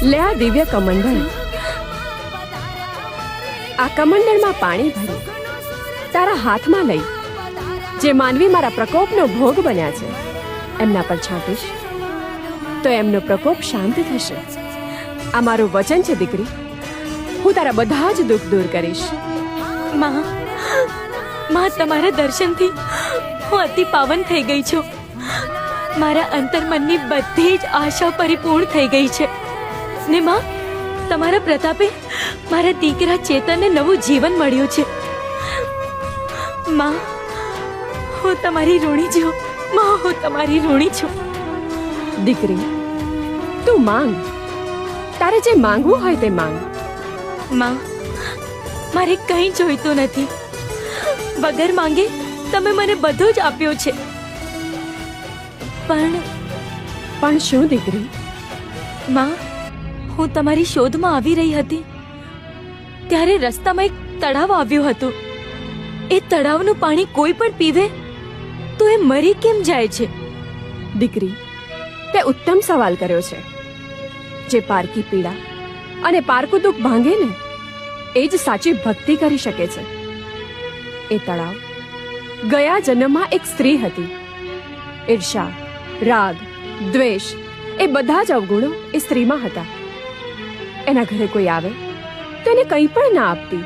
લે આ દિવ્ય કમંડળ. આ કમંડળમાં પાણી ભરી તારા હાથમાં લઈ જે માનવી મારા પ્રકોપનો ભોગ બન્યા છે એમના પર છાંટીશ તો એમનો પ્રકોપ શાંત થશે. આ મારું વચન છે દીકરી. હું તારા બધા જ દુઃખ દૂર કરીશ. માં, તમારા દર્શનથી હું અતિ પાવન થઈ ગઈ છું. મારા અંતર્મનની બધી જ આશા પરિપૂર્ણ થઈ ગઈ છે ને માં, તમારા પ્રતાપે મારા દીકરા ચેતનને નવું જીવન મળ્યું છે. માં, હું તમારી ઋણી છું. માં, હું તમારી ઋણી છું. દીકરી, તું માંગ. તારે જે માંગવું હોય તે માંગ. માં, મારે કંઈ જોઈતું નથી. વગર માંગે તમે મને બધું જ આપ્યું છે. પણ શું દીકરી? માં, હું તમારી શોધમાં આવી રહી હતી ત્યારે રસ્તામાં એક તળાવ આવ્યું હતું. એ તળાવનું પાણી કોઈ પણ પીવે તો એ મરી કેમ જાય છે? દીકરી, તે ઉત્તમ સવાલ કર્યો છે. જે પારકી પીડા અને પારકું દુઃખ ભાંગે ને એ જ સાચી ભક્તિ કરી શકે છે. એ તળાવ ગયા જન્મમાં એક સ્ત્રી હતી. ઈર્ષા, રાગ, દ્વેષ એ બધા જ અવગુણો એ સ્ત્રીમાં હતા. એના ઘરે કોઈ આવે તો એને કંઈ પણ ના આપતી.